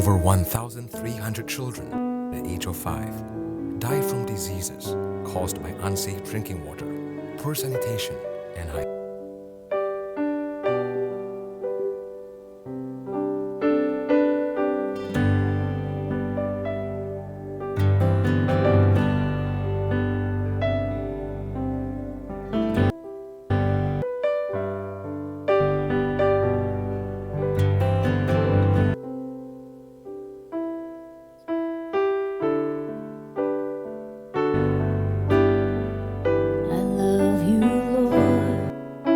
Over 1,300 children at the age of 5 died from diseases caused by unsafe drinking water, poor sanitation, and hygiene. I love you, Lord.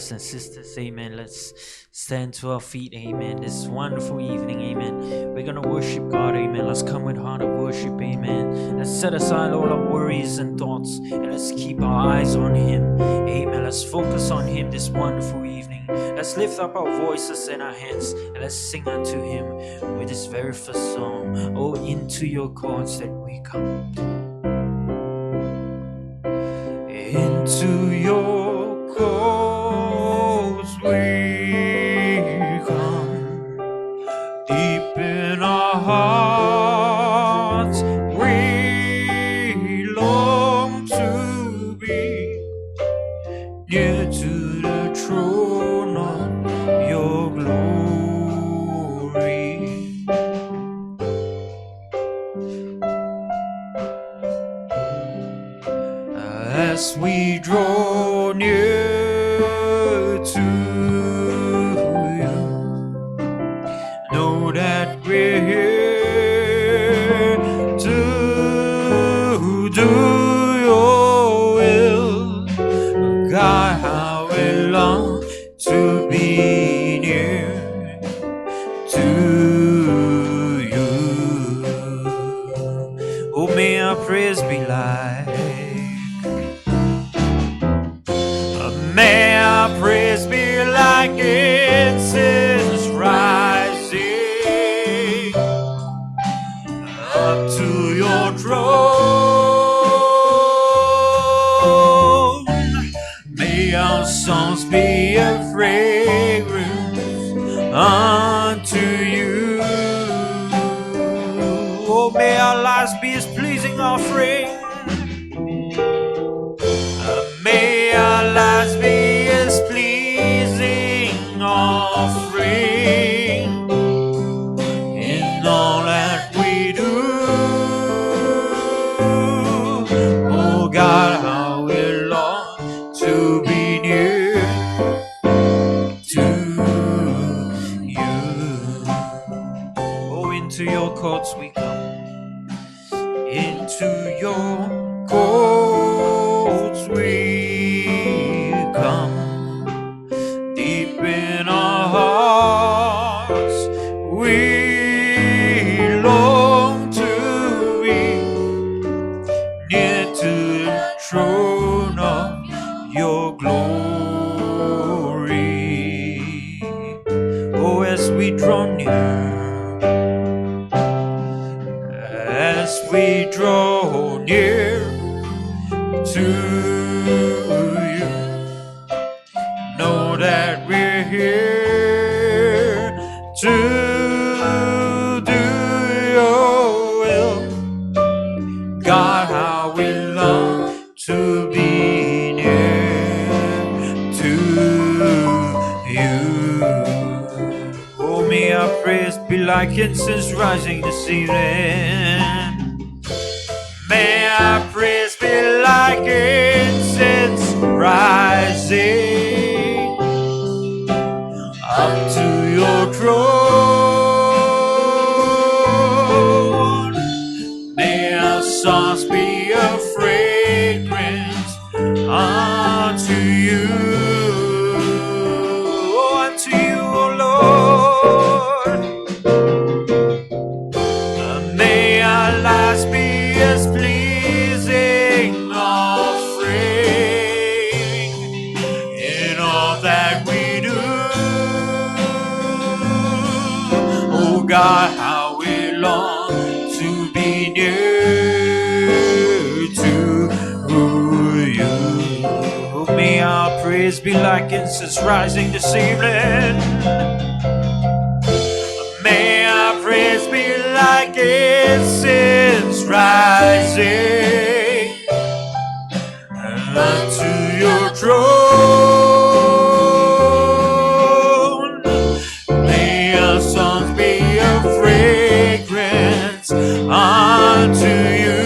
brothers and sisters, amen, let's stand to our feet, amen, this wonderful evening, amen. We're gonna worship God, amen. Let's come with heart of worship, amen. Let's set aside all our worries and thoughts, and let's keep our eyes on Him, amen. Let's focus on Him this wonderful evening. Let's lift up our voices and our hands, and let's sing unto Him with this very first song. Oh, into your courts that we come. Into your courts we come, deep in our hearts we long to be near to the throne of your glory. As we draw near to you, know that we're here to do your will. God, how we long to be near to you. Oh, may our prayers be like, may our praise be like incense rising up to your throne. May our songs be a fragrance unto you. Oh, may our lives be as pleasing offering. May our lives be as pleasing offering in all that we do. Oh God, how we long to be near to you. Oh, into your courts we come, into your courts we come, deep in our hearts we long to be near to the throne of your glory. Oh, as we draw near, as we draw near to you, know that we're here to do your will. God, how we long to be near to you. Oh, may our prayers be like incense rising this evening. May our praise be like incense rising up to your throne. May our songs be a fragrance unto you. Oh, unto you, oh Lord. May our lives be as pleasing offering in all that we do. Oh God, how we long to be near to you. May our praise be like incense rising this evening. May our praise be like incense rising unto your throne. May our songs be a fragrance unto you.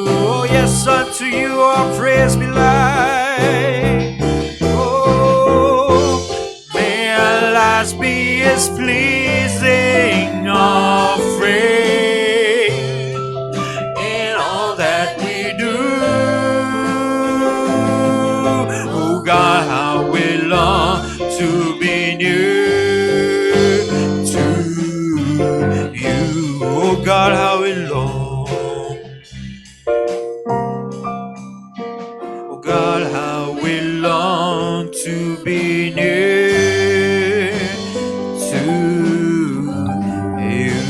Oh yes, unto you our praise be like. Oh, may our lives be as pleasing offering in all that we do. Oh God, how we love to be near to you. Oh God, how we long. Oh God, how we long to be near to you.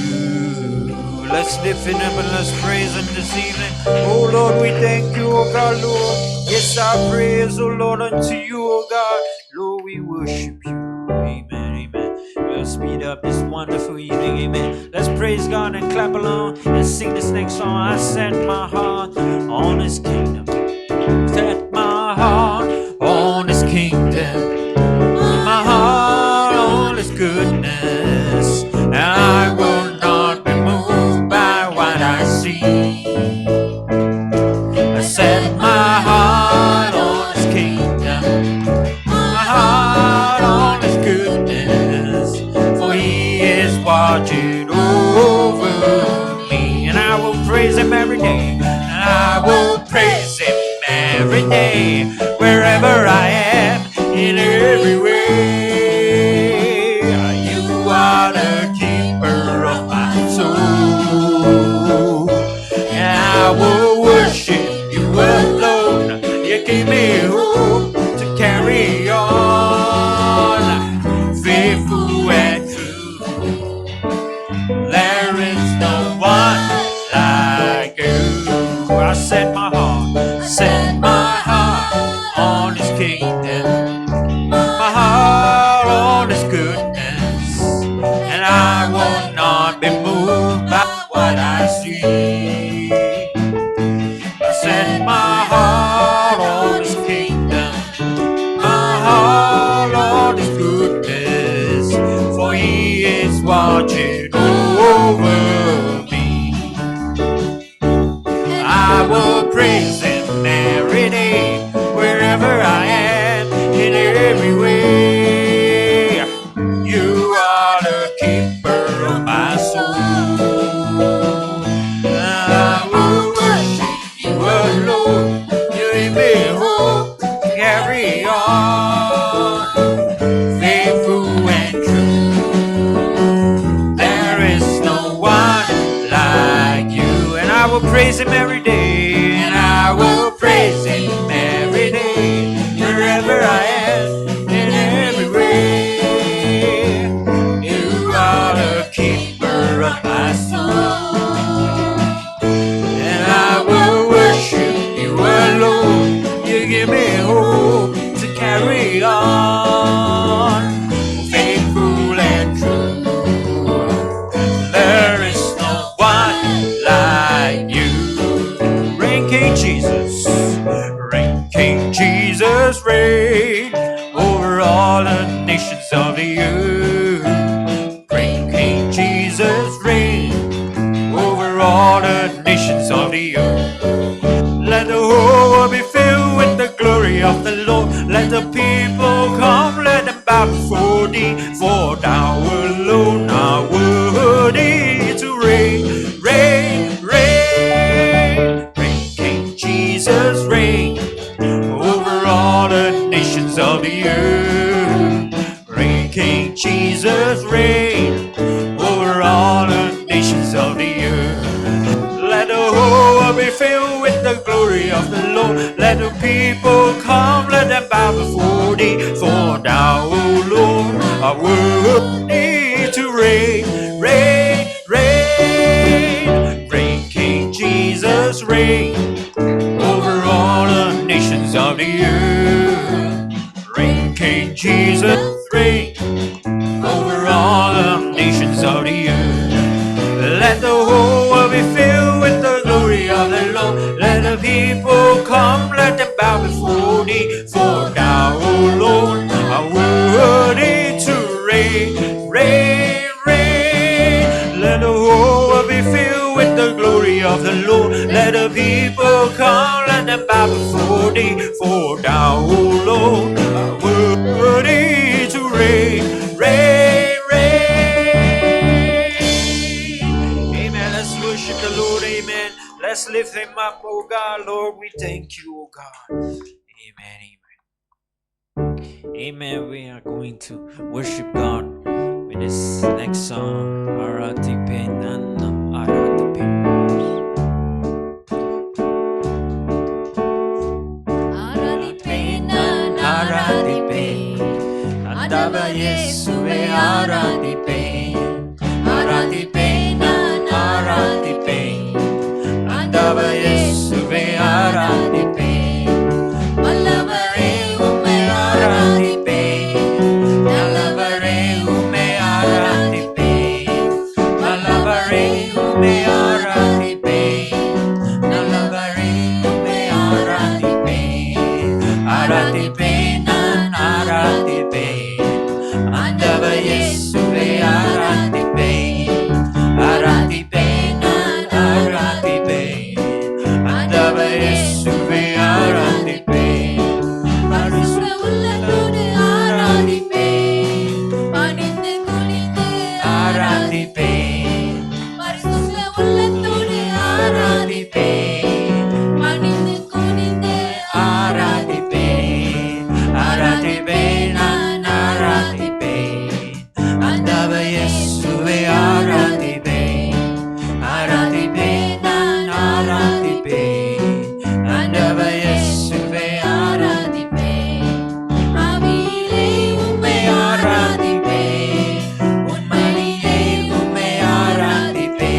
Let's lift him up and let's praise him this evening. Oh Lord, we thank you, oh God, Lord. Yes, our praise, oh Lord, unto you, oh God. Lord, we worship you. Amen, amen. We'll speed up this wonderful evening, amen. Let's praise God and clap along and sing this next song. I set my heart on his kingdom. Set my heart on his kingdom. My heart on his goodness. And I will not be moved by what I see. I set my heart on his kingdom, my heart on his goodness, for he is watching over me. And I will praise him every day, and I will praise him every day, wherever I am, in every way. You are the keeper of my soul, and I will worship you alone. You gave me hope to carry on, faithful and true. There is no one like you. I set my heart on his kingdom, my heart on his goodness, and I will not be moved by what I see. I set my heart on his kingdom, my heart on his goodness, for he is watching over me. I will praise him every day, wherever I am, in every way. You are the keeper of my soul. I will worship you alone. You give me hope to carry on, faithful and true. There is no one like you. And I will praise him every day, and I will praise him every day, wherever I am, in every way. You are the keeper of my soul, and I will worship you alone. You give me hope to carry on, faithful and true. There is no one like you. Reign King Jesus, reign King Jesus, reign over all the nations of the earth. Reign King Jesus, reign over all the nations of the earth. Let the whole world be filled with the glory of the Lord. Let the people come, let them bow before thee, for thou alone art worthy to reign, reign, reign. Reign, King Jesus, reign over all the nations of the earth. Reign, King Jesus, reign over all the nations of the earth. Let the whole world be filled with the glory of the Lord. Let the people come, let them bow before thee, for thou, O Lord, art worthy to reign, reign, reign. Reign, King Jesus, reign over all the nations of the earth. Reign, King Jesus, reign over all the nations of the earth. Let the whole world be filled with the glory of the Lord. Let the people come, let them bow before thee, for thou, O Lord, art worthy to reign, reign, reign. Let the whole world be filled with the glory of the Lord. Let the people come, let them bow before thee, for thou, O Lord, art worthy to reign, reign, reign. Amen. Let's worship the Lord. Amen. Let's lift him up, oh God. Lord, we thank you, oh God. Amen. Amen. We are going to worship God with this next song. Aratipe nana aratipe. Aradipe nana aradipe, Andava Yesue aradipe, aradipe nana aradipe, Andava Yesue aradipe, Mallavare umme aradipe, Mallavare umme aradipe, Mallavare umme aradipe, Mallavare umme aradipe, aradipe nan aradipe, Andava Yesue aradipe, aradipe nan aradipe, Andava Yesue aradipe, பரிசுத்த உள்ளத்தோடு ஆராதிப்பே, பணிந்து குனிந்து ஆராதிப்பே, பரிசுத்த உள்ளத்தோடு ஆராதிப்பே, பணிந்து குனிந்து ஆராதிப்பே, ஆராதிப்பே நான் ஆராதிப்பே, ஆண்டவ இயேசுவே ஆராதிப்பே, ஆராதிப்பே நான் ஆராதிப்பே, ஆண்டவ இயேசுவே ஆராதிப்பே, ஆவியிலே உம்மை ஆராதிப்பே, உண்மையிலே உம்மை ஆராதிப்பே,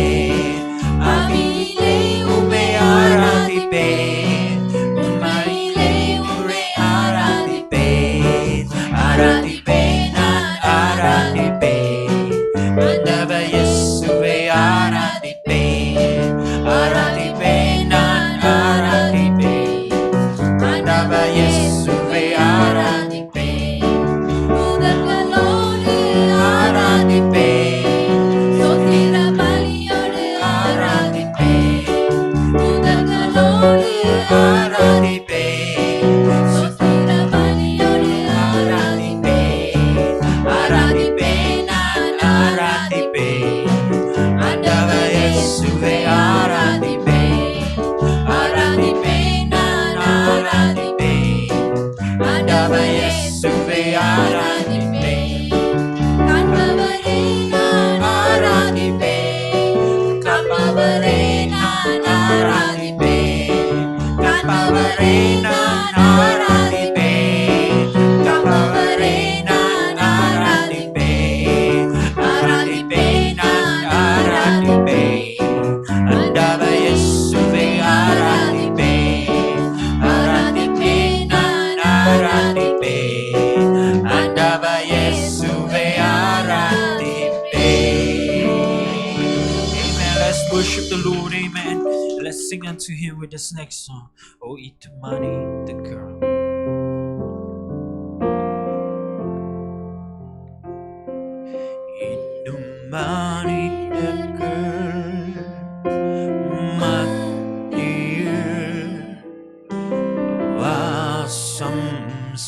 ஆவியிலே உம்மை ஆராதிப்பே, உண்மையிலே உம்மை ஆராதிப்பே, ஆராதிப்பே நான் ஆராதிப்பே, ஆண்டவ இயேசுவே ஆராதிப்பே, ஆராதிப்பே நான் ஆராதிப்பே, ஆண்டவ இயேசுவே ஆராதிப்பே, தூதர்களோடு ஆராதிப்பே, ஸ்தோத்திர பலியோடு ஆராதிப்பே, தூதர்களோடு ஆராதிப்பே, ஸ்தோத்திர பலியோடு ஆராதிப்பே, ஆராதிப்பே நான் ஆராதிப்பே, ஆண்டவ இயேசுவே ஆராதிப்பே, ஆராதிப்பே நான் ஆராதிப்பே, ஆண்டவ இயேசுவே ஆராதிப்பே, காண்பவரே நான் ஆராதிப்பே, காண்பவரே நான் ஆராதிப்பே, காண்பவரே நான் ஆராதிப்பே, காண்பவரே நான் ஆராதிப்பே, ஆராதிப்பே நான் ஆராதிப்பே, ஆண்டவ இயேசுவே ஆராதிப்பே, ஆராதிப்பே நான் ஆராதிப்பே, ஆண்டவ இயேசுவே ஆராதிப்பே. Amen. Let's worship the Lord. Amen. Let's sing unto Him with this next song. Oh, Itumani, the girl. Itumani, the girl. My dear, wasam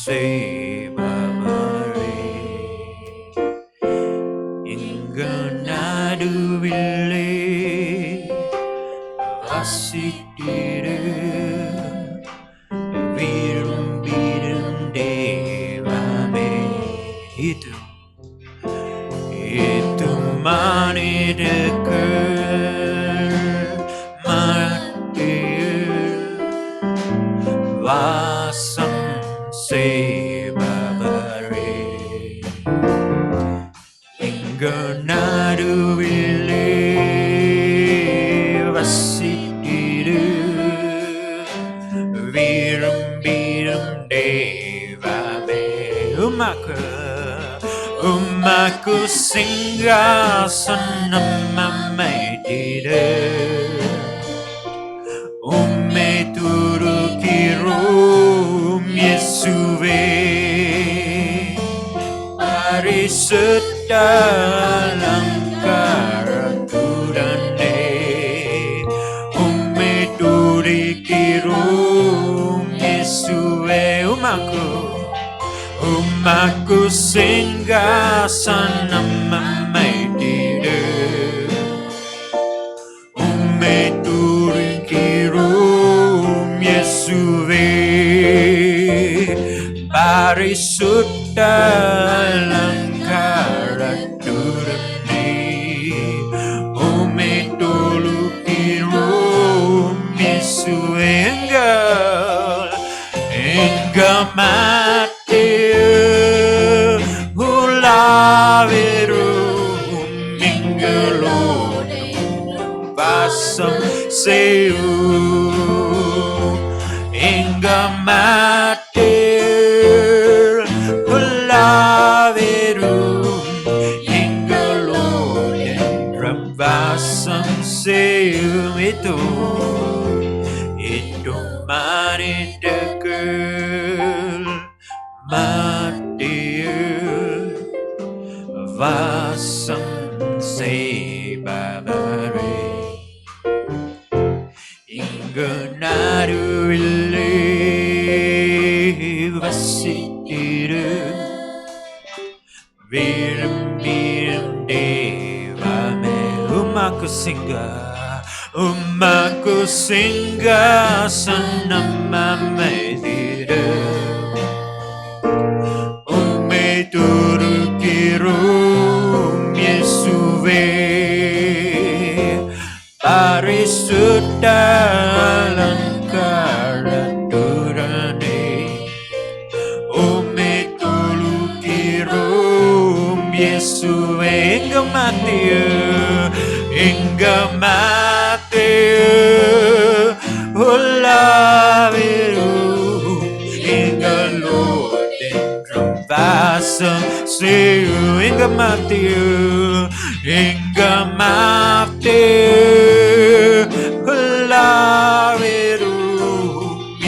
sevavare. Inganaduville vasittire virumbirum devame. Itu manidekar matir vasam sevavare. Inganaduville vasittire virumbirum devame. Umaku singhasanam amaitire, umme turukirum Yesuve, parisutta langkara tudane, umme turukirum Yesuve, umaku singhasanam amaitire, umme turukirum Yesuve, parisutta பரிசுத்தாலங்காரத்துடனே உம்மை தொழுகிறோம் இயேசுவே எங்கள் மத்தியில் உலாவிரும் எங்களோடு வாசம் செய்யும் எங்கள் மத்தியில் உலாவிரும் எங்களோடு என்றும் வாசம் செய்யும் itu மனிதர்கள் மத்தியில் வாசம் செய்பவரே இங்கு நடுவிலே வசித்திரு விரும்பிடும் தேவமே உமக்கு சிங்காசனம் அமைதிரு உம்மை துதிக்கிறோம் இயேசுவே பரிசுத்த அலங்காரத்துடனே உம்மை தொழுகிறோம் இயேசுவே எங்க மத்தியில் உலாவிரும் எங்களோடு என்றும் வாசம் செய்யும் எங்க மத்தியில் உலாவிரும்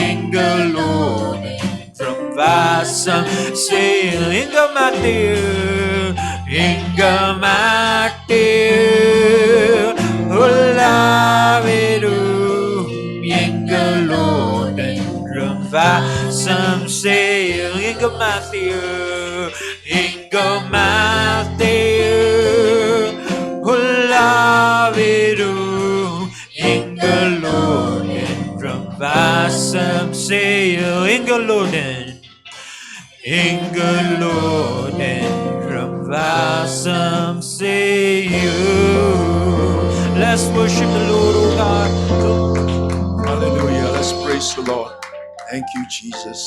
எங்களோடு என்றும் வாசம் செய்யும் எங்க மத்தியில் உலாவிரும் எங்களோடு என்றும் வாசம் செய்யும் எங்க மத்தியில் உலாவிரும் எங்களோடு என்றும் வாசம் செய்யும் எங்களோடு என்றும் வாசம் செய்யும். Let's worship the Lord, oh God. Hallelujah. Let's praise the Lord. Thank you, Jesus.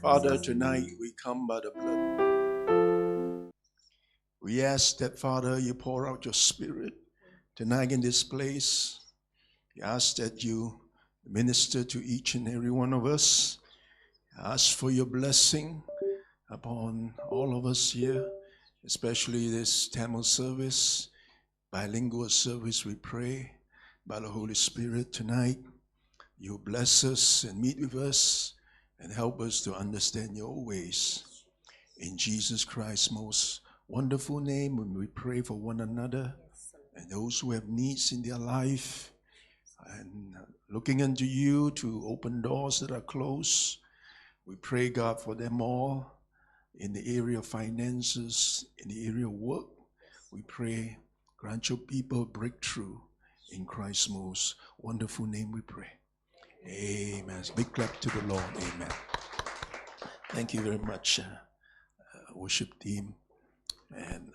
Father, tonight we come by the blood. We ask that, Father, you pour out your spirit tonight in this place. We ask that you minister to each and every one of us. I ask for your blessing upon all of us here, especially this Tamil service, bilingual service. We pray by the Holy Spirit tonight, you bless us and meet with us and help us to understand your ways. In Jesus Christ's most wonderful name, when we pray for one another and those who have needs in their life and looking unto you to open doors that are closed. We pray, God, for them all in the area of finances, in the area of work. We pray, grant your people breakthrough in Christ's most wonderful name we pray. Amen. Big clap to the Lord. Amen. Thank you very much, worship team. And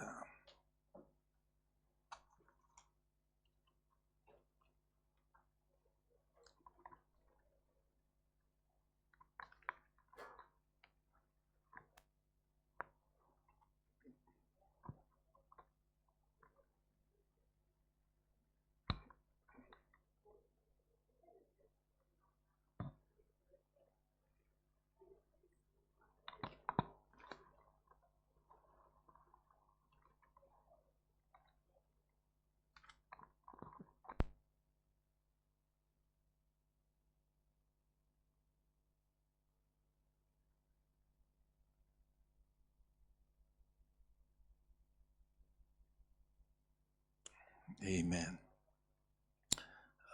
amen.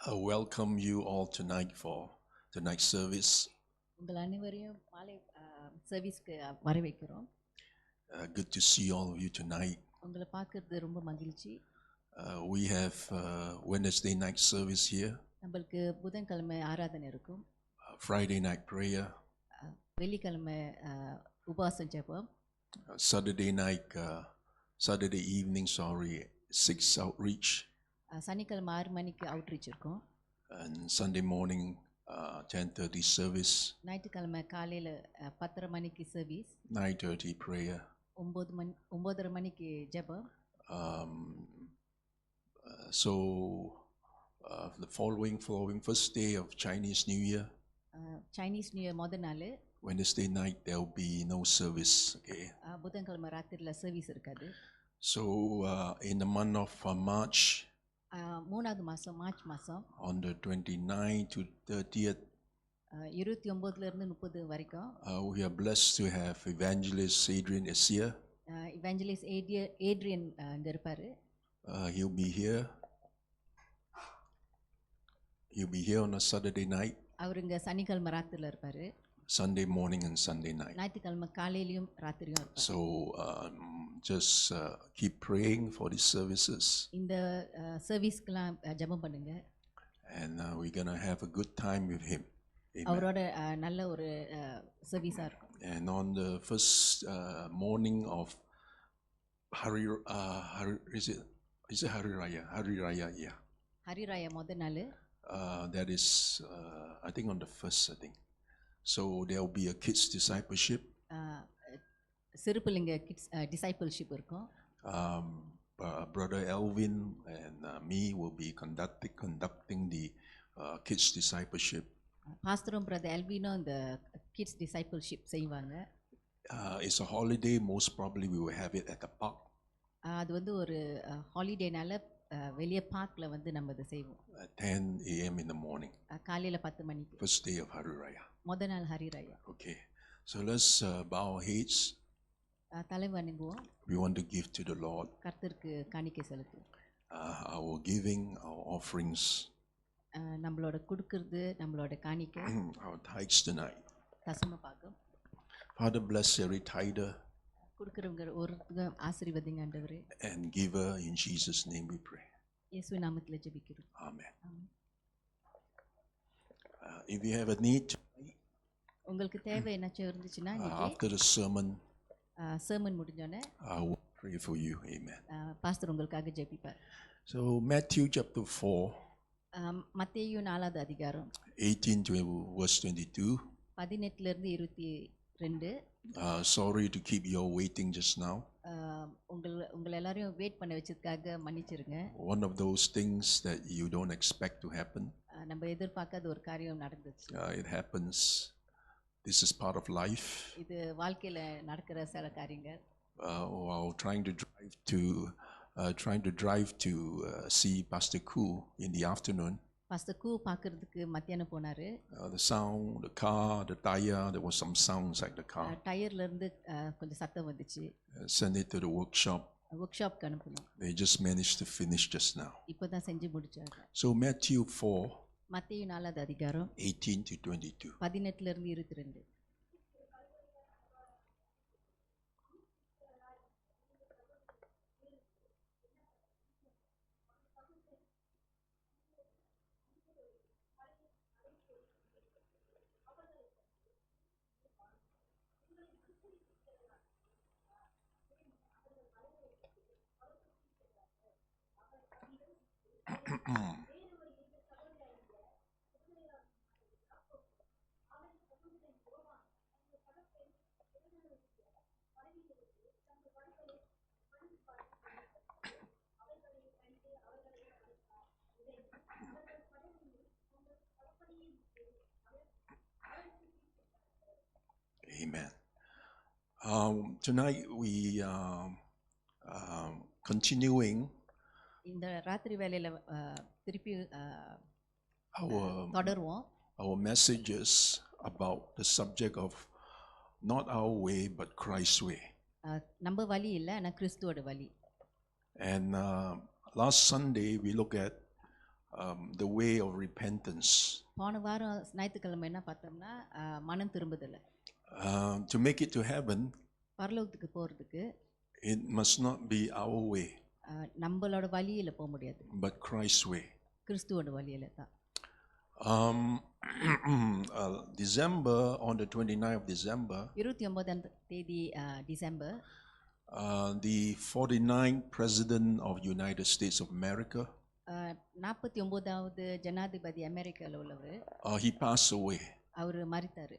I welcome you all tonight for tonight's service. உங்கள் அனைவரையும் மாலை சர்வீஸ்க்கு வரவேற்கிறோம். Good to see all of you tonight. உங்களை பார்க்கறது ரொம்ப மகிழ்ச்சி. We have Wednesday night service here. நம்மளுக்கு புதன்கிழமை ஆராதனை இருக்கும். Friday night prayer. வெள்ளிக்கிழமை உபவாசம் ஜெபம். Saturday evening, 6 outreach, சனிக்கிழமை 6 மணிக்கு அவுட்ரீச் இருக்கும். and Sunday morning, 10:30 service, ஞாயிற்றுக்கிழமை காலையில் 10:30 மணிக்கு சர்வீஸ். 9:30 prayer. 9:30 மணிக்கு ஜெபம். So the following first day of Chinese New Year, Chinese new year முதல் நாள் Wednesday night, there will be no service. Okay. புதன்கிழமை ராத்திரியில் சர்வீஸ் இருக்காது. So in the month of March, மூணாவது மாதம் மார்ச் மாதம் on the 29th to 30th, 29லேருந்து 30 வரைக்கும் we are blessed to have evangelist Adrian is here. இவாஞ்சலிஸ்ட் Adrian இங்கே இருப்பார். He'll be here. He'll be here on a Saturday night, அவர் இங்கே சனிக்கிழமை ராத்திரியில் இருப்பார். Sunday morning and Sunday night. ஞாயிற்றுக்கிழமை காலையிலையும் ராத்திரியும் இருப்பார். So just keep praying for these services, இந்த சர்வீஸ்க்கெலாம் ஜெபம் பண்ணுங்க. and we're gonna have a good time with him. Amen. அவரோட நல்ல ஒரு சர்வீஸாக இருக்கும். And on the first morning of is it Hari Raya? Hari Raya, yeah. Hari Raya முதல் நாள் That is, I think on the first, I think. So there will be a kids discipleship. சிறு பிள்ளைங்க kids discipleship இருக்கும். Brother Elvin and me will be conducting the kids discipleship. பாஸ்டரும் brother எல்வினும் இந்த kids discipleship செய்வாங்க. It's a holiday. Most probably we will have it at the park. அது வந்து ஒரு ஹாலிடேனால வெளியே பார்க்கில் வந்து நம்ம இதை செய்வோம். 10 a.m. in the morning. காலையில் 10 மணிக்கு. First day of Hari Raya. முதல் நாள் Hari Raya. Okay. So let's bow our heads. தலை வணங்குவோம். We want to give to the Lord. கர்த்தருக்கு காணிக்கை செலுத்துவோம். Our giving, our offerings, நம்மளோட கொடுக்கறது, நம்மளோட காணிக்கை, our tithes tonight. தசம பாகம். Father, bless every tither கொடுக்குறவங்க ஒருத்தங்க ஆசீர்வதிங்க ஆண்டவரே. and giver. In Jesus' name we pray. இயேசுவின் நாமத்தில் ஜெபிக்கிறோம். Amen. If you have a need, உங்களுக்கு தேவை என்னாச்சும் இருந்துச்சுன்னா after the sermon, சர்மன் முடிஞ்சோடனே I will pray for you. Amen. Pastor உங்களுக்காக ஜெபிப்பார். So Matthew chapter 4, மத்தேயு 4வது அதிகாரம் 18 to verse 22. 18லேருந்து 22. Sorry to keep you all waiting just now. உங்களை எல்லாரையும் வெயிட் பண்ண வச்சதுக்காக மன்னிச்சிருங்க. One of those things that you don't expect to happen. நம்ம எதிர்பார்க்காத ஒரு காரியம் நடந்துச்சு. It happens. This is part of life. இது வாழ்க்கையில நடக்கிற சில காரியங்கள். While trying to drive to see Pastor Koo in the afternoon, pastor கூ பார்க்கறதுக்கு மத்தியானம் போனாரு. the sound, the car, the tire, there was some sound inside the car. டயர்ல இருந்து கொஞ்சம் சத்தம் வந்துச்சு. Send it to the workshop. ஒர்க் ஷாப்க்கு அனுப்பணும். They just managed to finish just now. இப்போதான் செஞ்சு முடிச்சாங்க. So Matthew 4, மத்தேயு 4வது அதிகாரம் 18 to 22. 18லேருந்து 22. Amen. Tonight we continuing இந்த ராத்திரி வேளையில திருப்பி our தொடருவோம். messages about the subject of not our way but Christ's way. நம்ம வழி இல்லை, ஆனால் கிறிஸ்துவோட வழி. And last Sunday we look at the way of repentance. போன வாரம் ஞாயிற்றுக்கிழமை என்ன பார்த்தோம்னா மனம் திரும்புதல். To make it to heaven, பரலோகத்துக்கு போகிறதுக்கு it must not be our way நம்மளோட வழியில் போக முடியாது, but Christ's way. கிறிஸ்துவோட வழியில் தான். December, on the 29th of December, 29ஆம் தேதி December the 49th President of United States of America, 49வது ஜனாதிபதி அமெரிக்காவில் உள்ளவர் he passed away. அவர் மரித்தார்.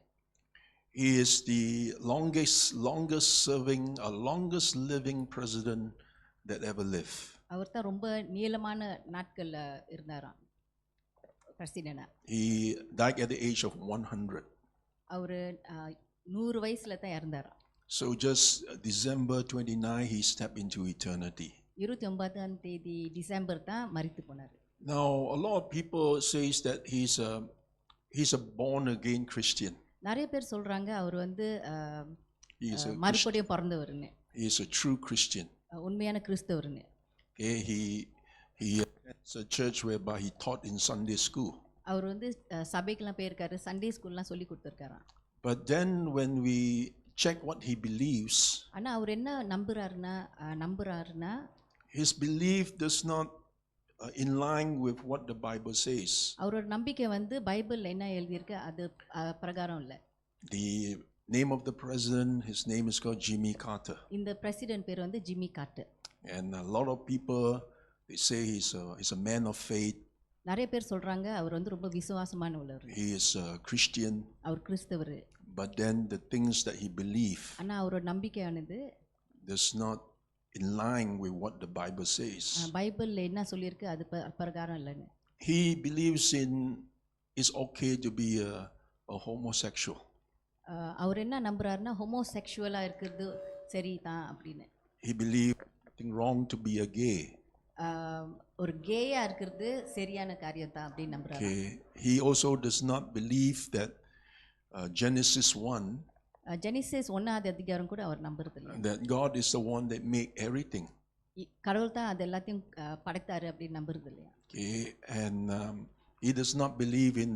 He is the longest serving, longest living president that ever lived. அவர் தான் ரொம்ப நீளமான நாட்கள்ல இருந்தாராம் பிரசிடென்டா. He died at the age of 100. அவர் 100 வயசுல தான் இறந்தாராம். So just December 29, he stepped into eternity. 29ஆம் தேதி டிசம்பர் தான் மரித்து போனார். Now, a lot of people says that he's a born again Christian. நிறைய பேர் சொல்றாங்க அவர் வந்து He is a மறுபடியும் பிறந்தவர்னு, he is a true Christian. உண்மையான கிறிஸ்தவர்னு. Okay, he attends a church whereby he taught in Sunday school. அவர் வந்து சபைக்கெல்லாம் போயிருக்காரு, Sunday ஸ்கூல்லாம் சொல்லி கொடுத்துருக்காராம். But then when we check what he believes, ஆனா அவர் என்ன நம்புறாருன்னா his belief does not in line with what the Bible says. அவரோட நம்பிக்கை வந்து பைபிள்ல என்ன எழுதியிருக்கு அது பிரகாரம் இல்ல. The name of the president, his name is called Jimmy Carter. இந்த பிரசிடென்ட் பேர் வந்து Jimmy Carter. And a lot of people, they say he's a man of faith. நிறைய பேர் சொல்றாங்க அவர் வந்து ரொம்ப விசுவாசமான உள்ளவர், He is a Christian. அவர் கிறிஸ்தவர். But then the things that he believes ஆனா அவரோட நம்பிக்கையானது does not in line with what the Bible says. பைபிள்ல என்ன சொல்லியிருக்கு அது பிரகாரம் இல்லைன்னு. He believes it's okay to be a homosexual. அவர் என்ன நம்புறாருன்னா ஹோமோசெக்சுவலா இருக்கிறது சரிதான் அப்படின்னு. He believes nothing wrong to be a gay. ஒரு கேயா இருக்கிறது சரியான காரியம் தான் அப்படின்னு நம்புறாரு. Okay. He also does not believe that Genesis 1, Genesis 1ஆவது அதிகாரம் கூட அவர் நம்புறது இல்லை. that God is the one that made everything. கடவுள் தான் அது எல்லாத்தையும் படைத்தாரு அப்படின்னு நம்புறது இல்லையா. Okay. And he does not believe in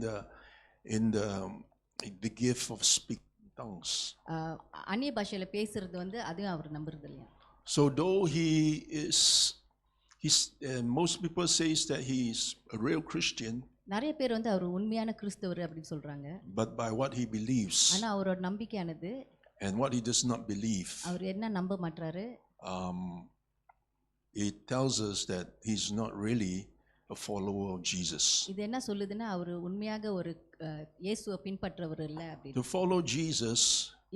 the gift of speaking tongues. அந்நிய பாஷையில பேசுறது வந்து அதுவும் அவர் நம்புறது இல்லையா. So though he's most people says that he is a real Christian, நிறைய பேர் வந்து அவர் உண்மையான கிறிஸ்தவர் அப்படின்னு சொல்றாங்க. but by what he believes ஆனா அவரோட நம்பிக்கையானது and what he does not believe, அவர் என்ன நம்ப மாட்டாரு, it tells us that he's not really a follower of Jesus. இது என்ன சொல்லுதுன்னா அவர் உண்மையாக ஒரு இயேசுவை பின்பற்றவர் இல்லை அப்படின்னு. To follow Jesus,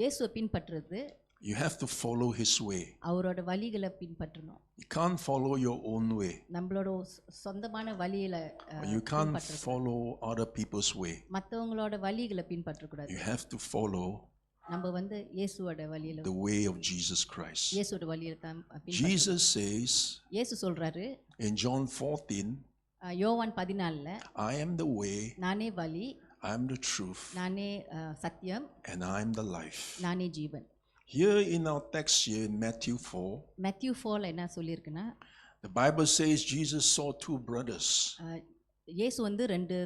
இயேசுவை பின்பற்றுறது you have to follow his way. அவரோட வழிகளை பின்பற்றணும். You can't follow your own way. நம்மளோட சொந்தமான வழியில You can't follow other people's way. மற்றவங்களோட வழிகளை பின்பற்றக்கூடாது. You have to follow நம்ம வந்து இயேசுவோட வழியில, the way of Jesus Christ. இயேசுவோட வழியில தான் Jesus says இயேசு சொல்றாரு in John 14, யோவான் 14ல, I am the way, நானே வழி, I am the truth, நானே சத்தியம், and I am the life. நானே ஜீவன். Here in our text here in Matthew 4, Matthew 4ல என்ன சொல்லியிருக்குன்னா the Bible says Jesus saw two brothers, இயேசு வந்து ரெண்டு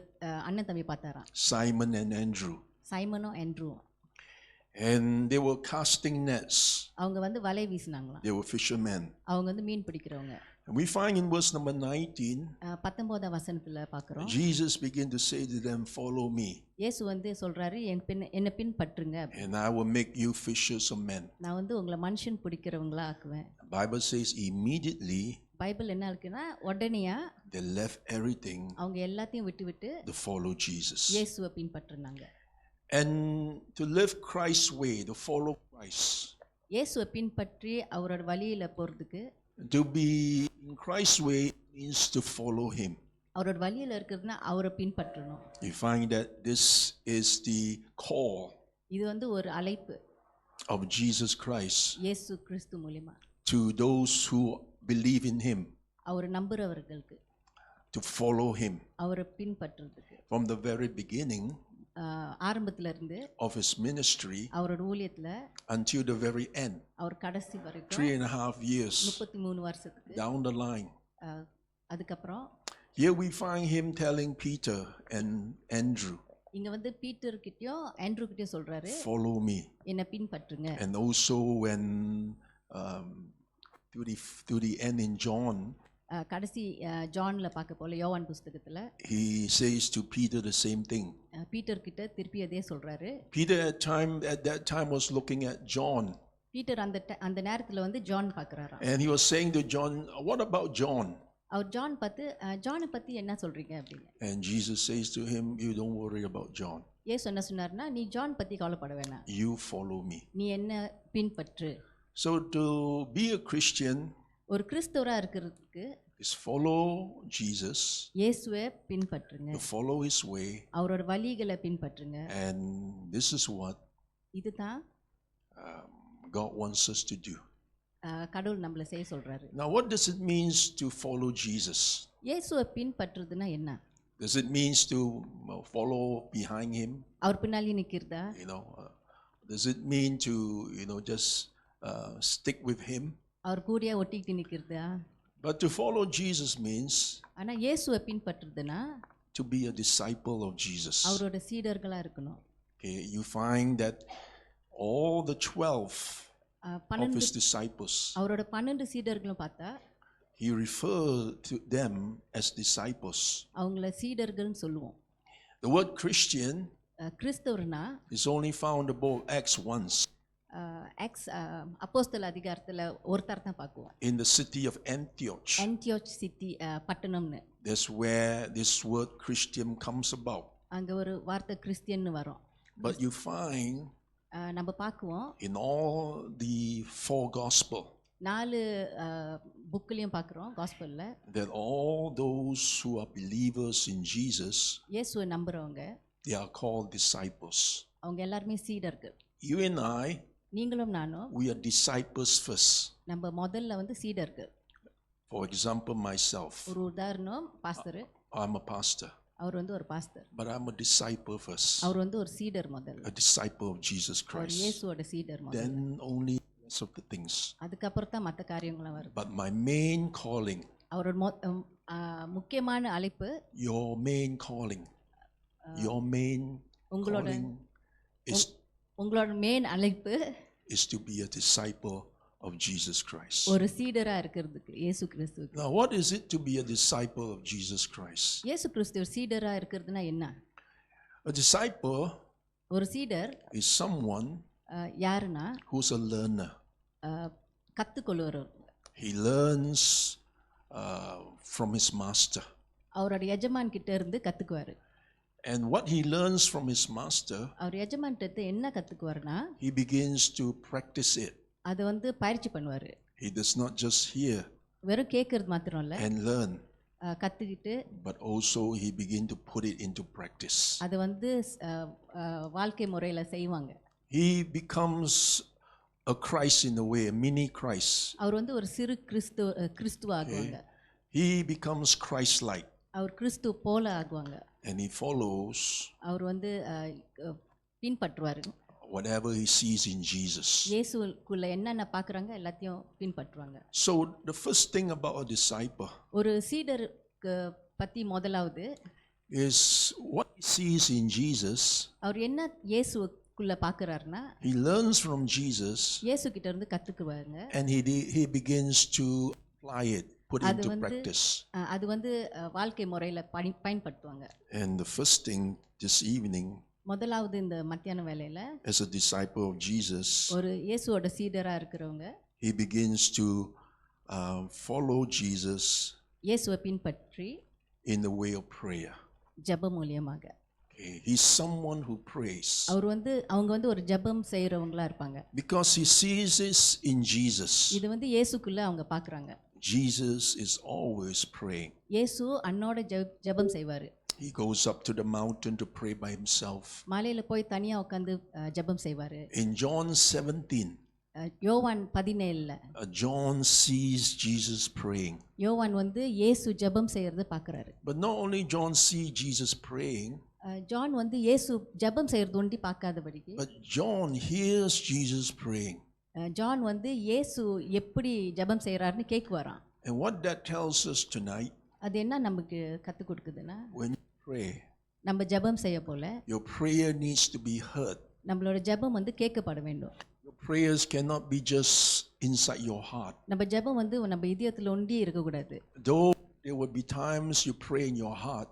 அண்ணன் தம்பி பார்த்தாராம், Simon and Andrew, சைமனும் ஆண்ட்ரூவும். and they were casting nets. அவங்க வந்து வலை வீசினாங்களாம். They were fishermen. அவங்க வந்து மீன் பிடிக்கிறவங்க. And we find in verse number 19, 19ஆம் வசனத்துல பார்க்கிறோம், Jesus began to say to them, follow me, இயேசு வந்து சொல்றாரு என்ன பின்பற்றுங்க, and I will make you fishers of men. நான் வந்து உங்களை மனுஷன் பிடிக்கிறவங்களா ஆக்குவேன். The Bible says immediately Bible என்ன இருக்குன்னா உடனேயா they left everything அவங்க எல்லாத்தையும் விட்டு to follow Jesus. இயேசுவை பின்பற்றினாங்க. And to live Christ's way, to follow Christ, இயேசுவை பின்பற்றி அவரோட வழியில போறதுக்கு, to be in Christ's way means to follow him. அவரோட வழியில இருக்கிறதுனா அவரை பின்பற்றணும். You find that this is the call இது வந்து ஒரு அழைப்பு of Jesus Christ இயேசு கிறிஸ்து மூலமா to those who believe in him, அவரை நம்புறவர்களுக்கு, to follow him அவரை பின்பற்றுறதுக்கு. from the very beginning ஆரம்பத்துல இருந்து of his ministry அவரோட ஊழியத்துல until the very end, அவர் கடைசி வரைக்கும் 3.5 years 33 வருஷத்துக்கு down the line. அதுக்கப்புறம் Here we find him telling Peter and Andrew, இங்க வந்து பீட்டர் கிட்டயும் ஆண்ட்ரூ கிட்டயும் சொல்றாரு, follow me. என்ன பின்பற்றுங்க. And also when to the end in John, கடைசி ஜான்ல பார்க்க போல யோவான் புஸ்தகத்தில் he says to Peter the same thing. Peter கிட்ட திருப்பி அதே சொல்றாரு. Peter at that time was looking at John. Peter அந்த நேரத்தில் வந்து ஜான் பார்க்குறாராம். And he was saying to John, what about John? அவர் ஜானை பற்றி என்ன சொல்றீங்க அப்படின்னு. And Jesus says to him, you don't worry about John. ஏசு என்ன சொன்னார்னா, நீ ஜான் பற்றி கவலைப்பட வேணாம், You follow me. நீ என்ன பின்பற்று. So to be a Christian ஒரு கிறிஸ்தவராக இருக்கிறதுக்கு is follow Jesus, இயேசுவை பின்பற்றுங்க, to follow his way, அவரோட வழிகளை பின்பற்றுங்க. and this is what இதுதான் God wants us to do. கடவுள் நம்மளை செய்ய சொல்றாரு. Now what does it means to follow Jesus? இயேசுவை பின்பற்றுறதுன்னா என்ன? Does it means to follow behind him? அவர் பின்னாடி நிற்கிறதா? Does it mean to just stick with him? அவர் கூடயே ஒட்டிக்கிட்டு நிற்கிறதா? But to follow Jesus means ஆனால் இயேசுவை பின்பற்றுறதுன்னா to be a disciple of Jesus. அவரோட சீடர்களாக இருக்கணும். Okay, you find that all the 12 of his disciples, அவரோட 12 சீடர்களும் பார்த்தா he referred to them as disciples. அவங்கள சீடர்கள்னு சொல்லுவோம். The word Christian கிறிஸ்தவர்னா is only found about Acts once அப்போஸ்தல அதிகாரத்தில் ஒருத்தர் தான் பார்க்குவோம். in the city of Antioch. Antioch city பட்டணம்னு. That's where this word Christian comes about. அங்கே ஒரு வார்த்தை கிறிஸ்டியன்னு வரும். But you find நம்ம பார்க்குவோம் in all the 4 gospel 4 புக்லையும் பார்க்குறோம் காஸ்பலில் that all those who are believers in Jesus, இயேசுவை நம்புறவங்க, they are called disciples. அவங்க எல்லாருமே சீடர்கள். You and I, நீங்களும் நானும் we are disciples first. நம்ம முதல்ல வந்து சீடர்கள். For example, myself, ஒரு உதாரணம் பாஸ்டர். I'm a pastor, அவர் வந்து ஒரு pastor. but I'm a disciple first, அவர் வந்து ஒரு சீடர் முதல்ல. a disciple of Jesus our Christ. இயேசுவோட சீடர் முதல்ல. Then only the rest of the things. அதுக்கப்புறம் தான் மற்ற காரியங்கள்லாம் வருது. But my main calling, அவரோட முக்கியமான அழைப்பு, your main calling, your main உங்களோட calling is உங்களோட மெயின் அழைப்பு to be a disciple of Jesus Christ. ஒரு சீடரா இருக்கிறதுக்கு, இயேசு கிறிஸ்துவுக்கு. Now, what is it to be a disciple of Jesus Christ? இயேசு கிறிஸ்து ஒரு சீடரா இருக்கிறதுனா என்ன? A disciple ஒரு சீடர் is someone யாருன்னா who's a learner. கத்துக்கொள்வர். He learns from his master. அவரோட எஜமான் கிட்ட இருந்து கத்துக்குவாரு. And what he learns from his master, அவர் எஜமான் கிட்ட என்ன கத்துக்குவாருன்னா, he begins to practice it. அது வந்து பயிற்சி பண்ணுவாரு. He does not just hear வெறும் கேட்கறது மாத்திரம் இல்ல, and learn, கத்துக்கிட்டு but also he begin to put it into practice. அது வந்து வாழ்க்கை முறையில செய்வாங்க. He becomes a Christ in a way, a mini Christ. அவர் வந்து ஒரு சிறு கிறிஸ்துவ ஆகுவாங்க. He becomes Christ-like. அவர் கிறிஸ்து போல ஆகுவாங்க. And he follows அவர் வந்து பின்பற்றுவாரு. whatever he sees in Jesus. இயேசுக்குள்ள என்னென்ன பார்க்குறாங்க எல்லாத்தையும் பின்பற்றுவாங்க. So the first thing about a disciple ஒரு சீடருக்கு பற்றி முதலாவது is what he sees in Jesus. அவர் என்ன இயேசுக்குள்ள பார்க்குறாருன்னா, He learns from Jesus இயேசு கிட்ட இருந்து கற்றுக்குவாங்க. and he begins to apply it, put it into practice. அது வந்து வாழ்க்கை முறையில் பயன்படுத்துவாங்க. And the first thing this evening, முதலாவது இந்த மத்தியான வேளையில as a disciple of Jesus, ஒரு இயேசுவோட சீடரா இருக்கிறவங்க he begins to follow Jesus இயேசுவை பின்பற்றி in the way of prayer. ஜெபம் மூலியமாக. Okay. He's someone who prays அவங்க வந்து ஒரு ஜெபம் செய்யறவங்களா இருப்பாங்க. because he sees this in Jesus. இது வந்து இயேசுக்குள்ள அவங்க பார்க்கறாங்க. Jesus is always praying. இயேசு அன்னோட ஜெபம் செய்வாரு. He goes up to the mountain to pray by himself. மலையில போய் தனியா உட்கார்ந்து ஜெபம் செய்வாரு. In John 17, யோவான் 17ல John sees Jesus praying. யோவான் வந்து இயேசு ஜெபம் செய்யறத பார்க்கறாரு. But not only John see Jesus praying, John வந்து இயேசு ஜெபம் செய்யறது ஒண்டி பார்க்காதபடிக்கு, but John hears Jesus praying. John வந்து இயேசு எப்படி ஜெபம் செய்யறாருன்னு கேக்குவாராம். And what that tells us tonight, அது என்ன நமக்கு கத்து கொடுக்குதுன்னா, when you pray, நம்ம ஜெபம் செய்ய போல your prayer needs to be heard. நம்மளோட ஜெபம் வந்து கேட்கப்பட வேண்டும். Your prayers cannot be just inside your heart. நம்ம ஜெபம் வந்து நம்ம இதயத்துல ஒண்டி இருக்கக்கூடாது. Though there will be times you pray in your heart,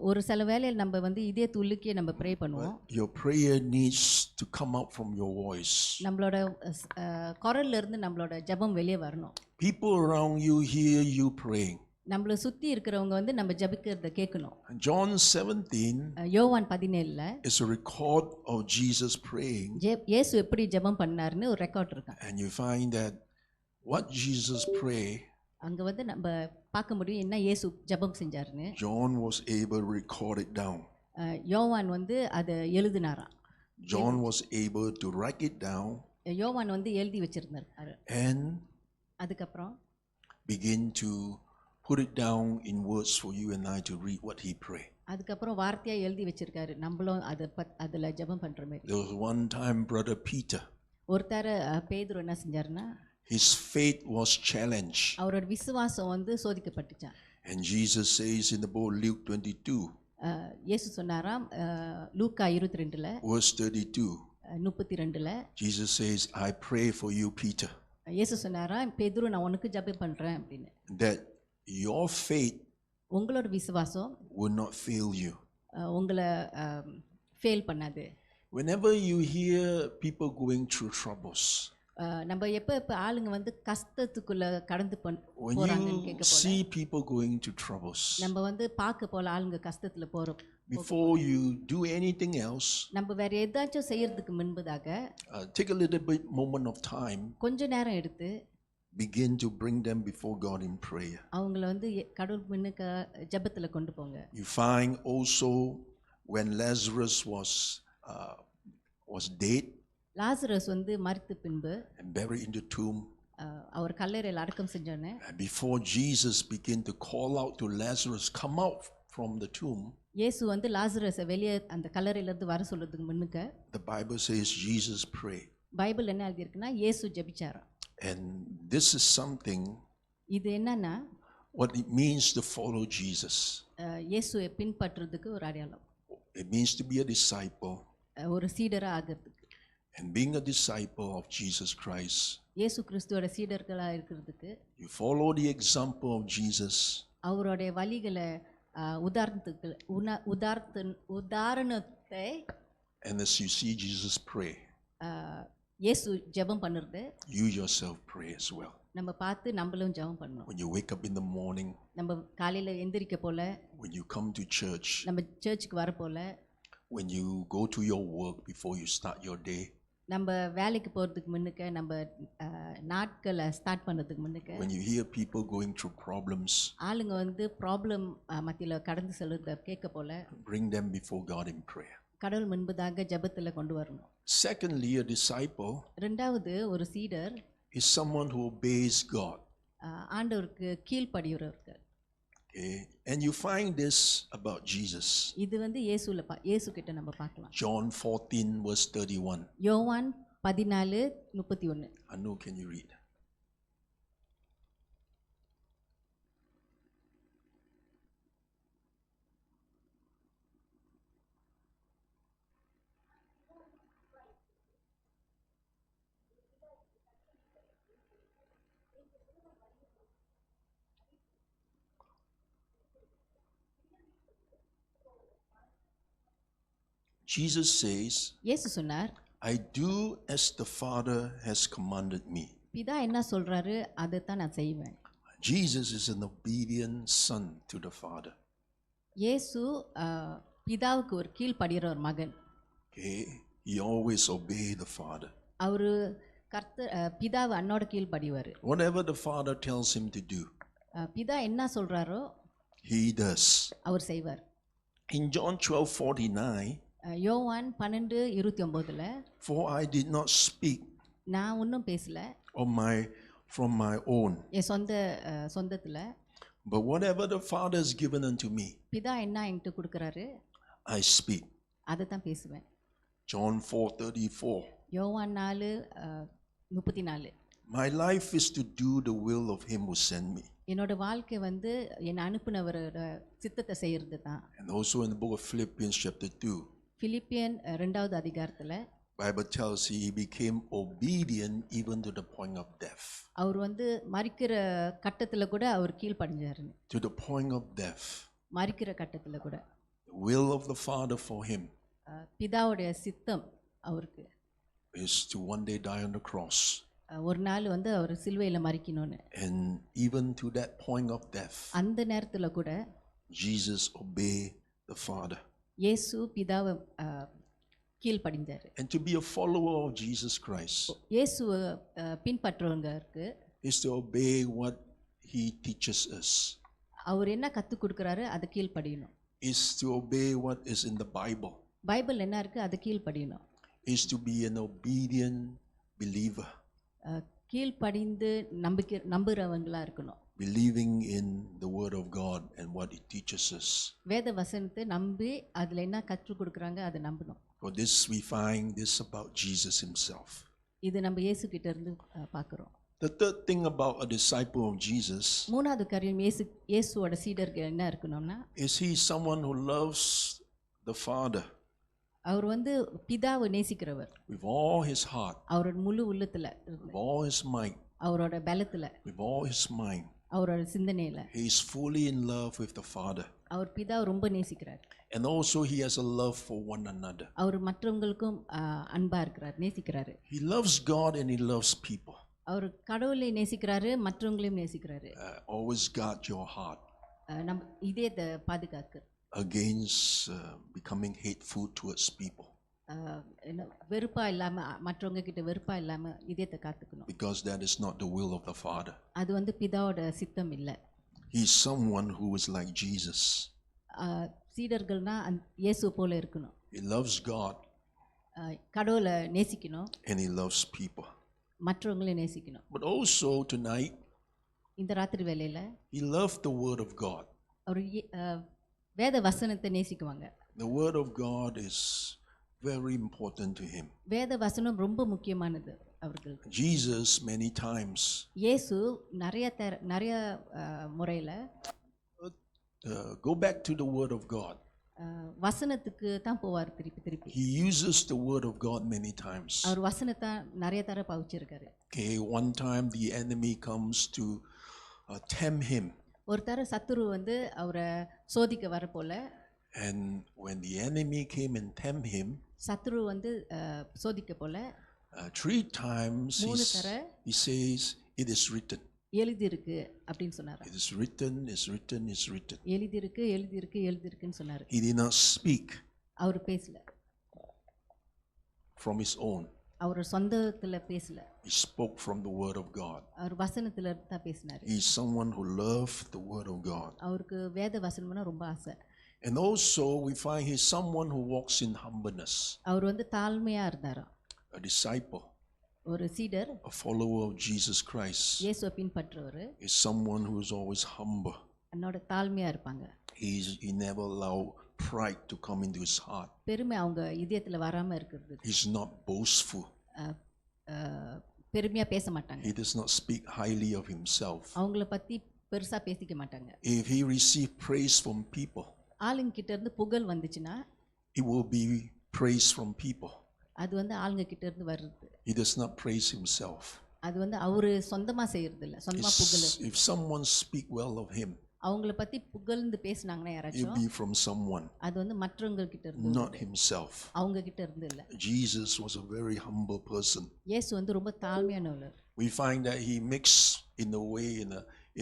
ஒரு சில வேளையில் நம்ம வந்து இதயத்து உள்ளுக்கே நம்ம ப்ரே பண்ணுவோம். your prayer needs to come out from your voice. நம்மளோட குரல்ல இருந்து நம்மளோட ஜெபம் வெளியே வரணும். People around you hear you praying. நம்மளை சுத்தி இருக்கிறவங்க வந்து நம்ம ஜெபிக்கிறத கேட்கணும். John 17 யோவான் 17ல is a record of Jesus praying, இயேசு எப்படி ஜெபம் பண்ணாருன்னு ஒரு ரெக்கார்ட் இருக்கு. and you find that what Jesus prayed, அங்க வந்து நம்ம பார்க்க முடியும் என்ன இயேசு ஜெபம் செஞ்சாருன்னு. John was able to record it down. யோவான் வந்து அதை எழுதினாராம். John was able to write it down யோவான் வந்து எழுதி வச்சிருந்தாரு. and அதுக்கப்புறம் begin to put it down in words for you and I to read what he prayed. அதுக்கப்புறம் வார்த்தையா எழுதி வச்சிருக்காரு. நம்மளும் அதுல ஜெபம் பண்ற மாதிரி. There was one time Brother Peter, ஒருத்தர் பேதுரு என்ன செஞ்சாருன்னா, his faith was challenged. அவரோட விசுவாசம் வந்து சோதிக்கப்பட்டுச்சான். And Jesus says in the book of Luke 22, இயேசு சொன்னாராம் லூக்கா 22ல verse 32, 32ல Jesus says, I pray for you, Peter, இயேசு சொன்னாராம் பேதுரு நான் உனக்கு ஜெபம் பண்றேன் அப்படின்னு. that your faith உங்களோட விசுவாசம் will not fail you. உங்களை ஃபெயில் பண்ணாது. Whenever you hear people going through troubles, நம்ம எப்போ ஆளுங்க வந்து கஷ்டத்துக்குள்ள கடந்து when போறாங்கன்னு you கேட்க போல see people going to troubles, நம்ம வந்து பார்க்க போல ஆளுங்க கஷ்டத்துல போறோம். before you do anything else, நம்ம வேற ஏதாச்சும் செய்யறதுக்கு முன்பதாக take a little bit moment of time, கொஞ்ச நேரம் எடுத்து begin to bring them before God in prayer. அவங்கள வந்து கடவுள் முன்னுக்கு ஜெபத்துல கொண்டு போங்க. You find also when Lazarus was dead Lazarus வந்து மரித்த பின்பு and buried in the tomb, அவர் கல்லறையில் அடக்கம் செஞ்சோன்னே and before Jesus began to call out to Lazarus, come out from the tomb, இயேசு வந்து லாசரஸை வெளியே அந்த கல்லறையில இருந்து வர சொல்றதுக்கு முன்னுக்கு the Bible says Jesus prayed. Bible என்ன எழுதியிருக்குன்னா இயேசு ஜெபிச்சாராம். And this is something, இது என்னன்னா what it means to follow Jesus. இயேசுவை பின்பற்றுறதுக்கு ஒரு அடையாளம். It means to be a disciple. ஒரு சீடரா ஆகிறதுக்கு. And being a disciple of Jesus Christ, இயேசு கிறிஸ்துவோட சீடர்களா இருக்கிறதுக்கு you follow the example of Jesus. அவருடைய வழிகளை உதாரணத்தை And as you see Jesus pray, இயேசு ஜெபம் பண்ணுறது you yourself pray as well. நம்ம பார்த்து நம்மளும் ஜெபம் பண்ணணும். When you wake up in the morning, நம்ம காலையில் எந்திரிக்க போல, when you come to church, நம்ம சர்ச்சுக்கு வர போல, when you go to your work before you start your day, நம்ம வேலைக்கு போகிறதுக்கு முன்னுக்க, நம்ம நாட்களை ஸ்டார்ட் பண்ணுறதுக்கு முன்னுக்க, when you hear people going through problems, ஆளுங்க வந்து ப்ராப்ளம் மத்தியில் கடந்து செல்றத கேட்க போல, bring them before God in prayer. கடவுள் முன்பதாக ஜெபத்தில் கொண்டு வரணும். Secondly, a disciple ரெண்டாவது ஒரு சீடர் is someone who obeys God. ஆண்டவருக்கு கீழ்ப்படிகிறவர்கள். Okay, and you find this about Jesus. இது வந்து இயேசு கிட்ட நம்ம பார்க்கலாம். John 14 verse 31. யோவான் 14:31. Anu, can you read? Jesus says, இயேசு சொன்னார், I do as the Father has commanded me. பிதா என்ன சொல்றாரு அதை தான் நான் செய்வேன். Jesus is an obedient son to the Father. இயேசு பிதாவுக்கு ஒரு கீழ்ப்படிகிற ஒரு மகன். Okay, he always obey the Father. அவரு பிதாவை அன்னோட கீழ்ப்படிவாரு. Whatever the Father tells him to do, பிதா என்ன சொல்றாரோ he does. அவர் செய்வார். In John 12:49, யோவான் 12:29ல, for I did not speak நான் ஒன்றும் பேசல from my own, N சொந்தத்துல, but whatever the Father has given unto me, பிதா என்ன என்கிட்ட கொடுக்குறாரு I speak. அதை தான் பேசுவேன். John 4:34, யோவான் 4:34. my life is to do the will of him who sent me. என்னோட வாழ்க்கை வந்து என்னை அனுப்புனவரோட சித்தத்தை செய்யறது தான். And also in the book of Philippians chapter 2, Philippian 2வது அதிகாரத்தில், Bible tells he became obedient even to the point of death. அவர் வந்து மரிக்கிற கட்டத்தில் கூட அவர் கீழ்ப்படிஞ்சாருன்னு. To the point of death. மரிக்கிற கட்டத்தில் கூட. The will of the Father for him பிதாவுடைய சித்தம் அவருக்கு is to one day die on the cross. ஒரு நாள் வந்து அவர் சிலுவையில் மரிக்கணும்னு. And even to that point of death, அந்த நேரத்தில் கூட Jesus obeyed the Father. இயேசு பிதாவை கீழ்ப்படிஞ்சார். And to be a follower of Jesus Christ இயேசுவை பின்பற்றுவங்களுக்கு is to obey what he teaches us. அவர் என்ன கற்றுக் கொடுக்குறாரு அதை கீழ்ப்படியணும். Is to obey what is in the Bible. Bible என்ன இருக்கு அதை கீழ்ப்படியணும். Is to be an obedient believer. கீழ்ப்படிந்து நம்புறவங்களா இருக்கணும். Believing in the word of God and what it teaches us. வேத வசனத்தை நம்பி அதுல என்ன கற்றுக் கொடுக்குறாங்க அதை நம்பணும். For this we find this about Jesus himself. இது நம்ம இயேசு கிட்ட இருந்து பார்க்கிறோம். The third thing about a disciple of Jesus மூணாவது காரியம் இயேசுவோட சீடர்கள் என்ன இருக்கணும்னா is he someone who loves the Father அவர் வந்து பிதாவை நேசிக்கிறவர். with all his heart, அவரோட முழு உள்ளத்துல, with all his might, அவரோட பலத்துல, with all his mind. அவரோட சிந்தனையில He is fully in love with the Father. அவர் பிதாவை ரொம்ப நேசிக்கிறார். And also he has a love for one another. அவர் மற்றவங்களுக்கும் அன்பா இருக்கிறார், நேசிக்கிறாரு. He loves God and he loves people. அவர் கடவுளை நேசிக்கிறாரு, மற்றவங்களையும் நேசிக்கிறாரு. Always guard your heart நம்ம இதயத்தை பாதுகாக்கு against becoming hateful towards people. வெறுப்பா இல்லாம மற்றவங்க கிட்ட வெறுப்பா இல்லாம இதயத்தை காத்துக்கணும். Because that is not the will of the Father. அது வந்து பிதாவோட சித்தம் இல்ல. He is someone who is like Jesus. சீடர்கள்னா இயேசு போல இருக்கணும். He loves God கடவுளை நேசிக்கணும். and he loves people. மற்றவங்களை நேசிக்கணும். But also tonight இந்த ராத்திரி வேளையில he loved the word of God. அவர் வேத வசனத்தை நேசிக்குவாங்க. The word of God is very important to him. வேத வசனம் ரொம்ப முக்கியமானது அவர்களுக்கு. Jesus many times இயேசு நிறைய முறையில go back to the word of God. வசனத்துக்கு தான் போவார் திருப்பி. He uses the word of God many times. அவர் வசனத்தை நிறைய தர பாவிச்சிருக்காரு. Okay, one time the enemy comes to tempt him. ஒரு தர சத்துரு வந்து அவரை சோதிக்க வர போல. And when the enemy came and tempt him, சத்துரு வந்து சோதிக்க போல 3 times he says, "It is written." எழுதிருக்கு அப்படின்னு சொன்னார். It is written, is written, is written. எழுதிருக்குன்னு சொன்னார். He did not speak அவர் பேசல. from his own. அவர் சொந்தத்துல பேசல. He spoke from the word of God. அவர் வசனத்துல தான் பேசினார். He is someone who loved the word of God. அவருக்கு வேத வசனம்னா ரொம்ப ஆசை. And also we find he is someone who walks in humbleness. அவர் வந்து தாழ்மையா இருந்தாராம். A disciple, ஒரு சீடர், a follower of Jesus Christ, இயேசுவை பின்பற்றுவர், is someone who is always humble. என்னோட தாழ்மையா இருப்பாங்க. He never allow pride to come into his heart. பெருமை அவங்க இதயத்துல வராம இருக்குது. He's not boastful. பெருமையா பேச மாட்டாங்க. He does not speak highly of himself. அவங்கள பத்தி பெருசா பேசிக்க மாட்டாங்க. If he receive praise from people, ஆளுங்க கிட்ட இருந்து புகழ் வந்துச்சுன்னா it will be praise from people. அது வந்து ஆளுங்க கிட்ட இருந்து வருது. He does not praise himself. அது வந்து அவரு சொந்தமா செய்யறது இல்ல. சொந்தமா புகழ். If someone speak well of him, அவங்கள பத்தி புகழ்ந்து பேசினாங்கன்னா it யாராச்சும், will be from someone, அது வந்து மற்றவங்க கிட்ட இருந்து, not himself. அவங்க கிட்ட இருந்து இல்ல. Jesus was a very humble person. இயேசு வந்து ரொம்ப தாழ்மையானவர். We find that he mixed in a way,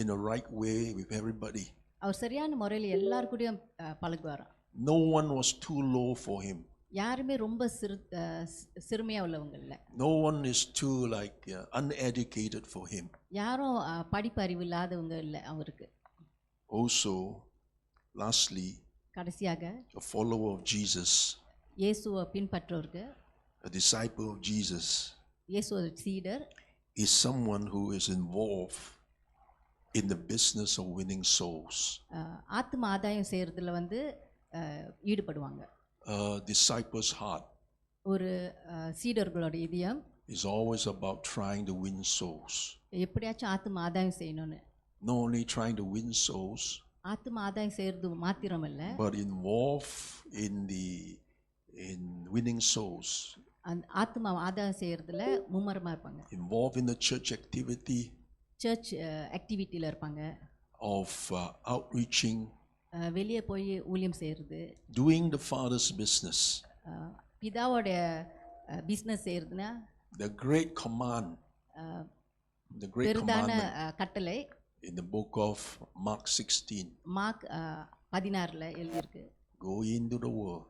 in a right way with everybody. அவர் சரியான முறையில் எல்லார் கூடயும் பழகுவாராம். No one was too low for him. யாருமே ரொம்ப சிறுமையா உள்ளவங்க இல்ல. No one is too uneducated for him. யாரும் படிப்பறிவு இல்லாதவங்க இல்ல அவருக்கு. Also, lastly, கடைசியாக a follower of Jesus, இயேசுவை பின்பற்றுவருக்கு, a disciple of Jesus, இயேசுவோட சீடர், is someone who is involved in the business of winning souls. ஆத்ம ஆதாயம் செய்யறதுல வந்து ஈடுபடுவாங்க. Disciples' heart ஒரு சீடர்களோட இதயம் is always about trying to win souls. எப்படியாச்சும் ஆத்ம ஆதாயம் செய்யணும்னு. Not only trying to win souls, ஆத்ம ஆதாயம் செய்யறது மாத்திரமல்ல, but involved in winning souls அந்த ஆத்மா ஆதாயம் செய்கிறதுல மும்மரமாக இருப்பாங்க. involved in the church activity church ஆக்டிவிட்டியில் இருப்பாங்க. of outreaching, வெளியே போய் ஊழியம் செய்கிறது, doing the Father's business. பிதாவோட பிஸ்னஸ் செய்கிறதுனா The great command, the great பெரிதான commandment கட்டளை in the book of Mark 16. Mark 16 எழுதியிருக்கு. Go into the world,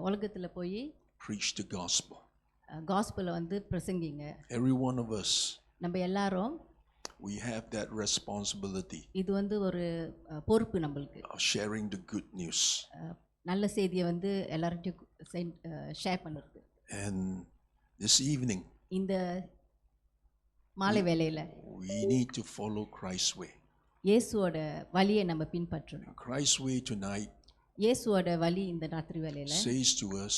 உலகத்தில் போய் preach the gospel. காஸ்பலை வந்து பிரசங்கிங்க. Every one of us, நம்ம எல்லாரும் we have that responsibility இது வந்து ஒரு பொறுப்பு நம்மளுக்கு. of sharing the good news. நல்ல செய்தியை வந்து எல்லார்ட்டையும் ஷேர் பண்ணுறது. And this evening, இந்த மாலை வேளையில் we need to follow Christ's way. இயேசுவோட வழியை நம்ம பின்பற்றணும். Christ's way tonight இயேசுவோட வழி இந்த ராத்திரி வேளையில் says to us